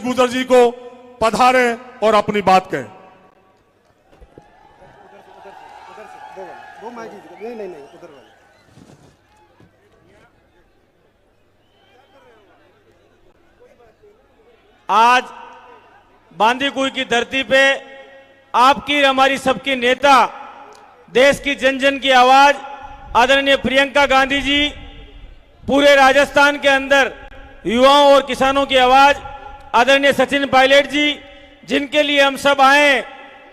गुजर जी को पधारे और अपनी बात कहें। आज बांदीकुई की धरती पे आपकी हमारी सबकी नेता, देश की जन जन की आवाज आदरणीय प्रियंका गांधी जी, पूरे राजस्थान के अंदर युवाओं और किसानों की आवाज आदरणीय सचिन पायलट जी, जिनके लिए हम सब आए,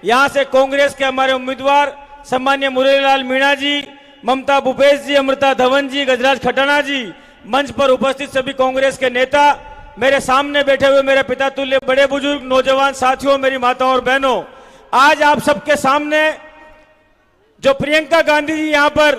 यहां से कांग्रेस के हमारे उम्मीदवार सम्मान्य मुरलीलाल मीणा जी, ममता भूपेश जी, अमृता धवन जी, गजराज खटाना जी, मंच पर उपस्थित सभी कांग्रेस के नेता, मेरे सामने बैठे हुए मेरे पिता तुल्य बड़े बुजुर्ग, नौजवान साथियों, मेरी माताओं और बहनों, आज आप सबके सामने जो प्रियंका गांधी जी यहां पर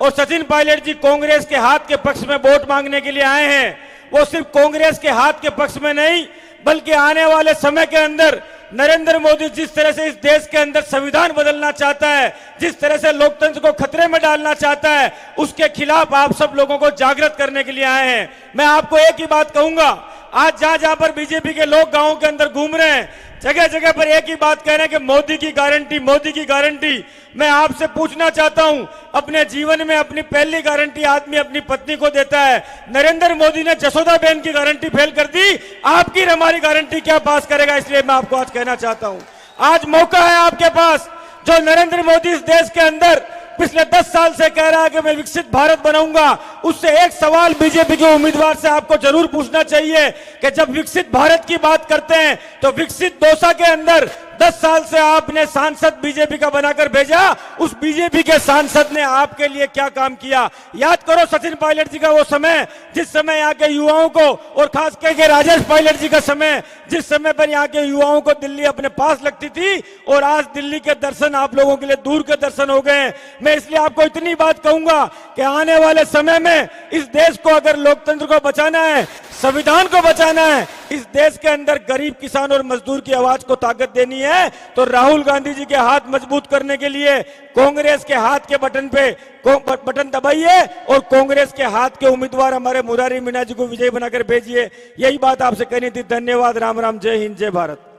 और सचिन पायलट जी कांग्रेस के हाथ के पक्ष में वोट मांगने के लिए आए हैं, वो सिर्फ कांग्रेस के हाथ के पक्ष में नहीं, बल्कि आने वाले समय के अंदर नरेंद्र मोदी जिस तरह से इस देश के अंदर संविधान बदलना चाहता है, जिस तरह से लोकतंत्र को खतरे में डालना चाहता है, उसके खिलाफ आप सब लोगों को जागृत करने के लिए आए हैं। मैं आपको एक ही बात कहूंगा, आज जहां जहां पर बीजेपी के लोग गांवों के अंदर घूम रहे हैं, जगह जगह पर एक ही बात कह रहे हैं कि मोदी की गारंटी, मोदी की गारंटी। मैं आपसे पूछना चाहता हूं, अपने जीवन में अपनी पहली गारंटी आदमी अपनी पत्नी को देता है। नरेंद्र मोदी ने जसोदा बहन की गारंटी फेल कर दी, आपकी हमारी गारंटी क्या पास करेगा? इसलिए मैं आपको आज कहना चाहता हूं, आज मौका है आपके पास। जो नरेंद्र मोदी इस देश के अंदर पिछले 10 साल से कह रहा है कि मैं विकसित भारत बनाऊंगा, उससे एक सवाल बीजेपी के उम्मीदवार से आपको जरूर पूछना चाहिए कि जब विकसित भारत की बात करते हैं तो विकसित दौसा के अंदर 10 साल से आपने सांसद बीजेपी का बनाकर भेजा, उस बीजेपी के सांसद ने आपके लिए क्या काम किया? याद करो सचिन पायलट जी का वो समय, जिस समय यहाँ के युवाओं को और खास करके राजेश पायलट जी का समय, जिस समय पर यहाँ के युवाओं को दिल्ली अपने पास लगती थी, और आज दिल्ली के दर्शन आप लोगों के लिए दूर के दर्शन हो गए। मैं इसलिए आपको इतनी बात कहूंगा कि आने वाले समय में इस देश को अगर लोकतंत्र को बचाना है, संविधान को बचाना है, इस देश के अंदर गरीब किसान और मजदूर की आवाज को ताकत देनी है, तो राहुल गांधी जी के हाथ मजबूत करने के लिए कांग्रेस के हाथ के बटन दबाइए और कांग्रेस के हाथ के उम्मीदवार हमारे मुरारी मीणा जी को विजयी बनाकर भेजिए। यही बात आपसे कहनी थी। धन्यवाद। राम राम। जय हिंद, जय भारत।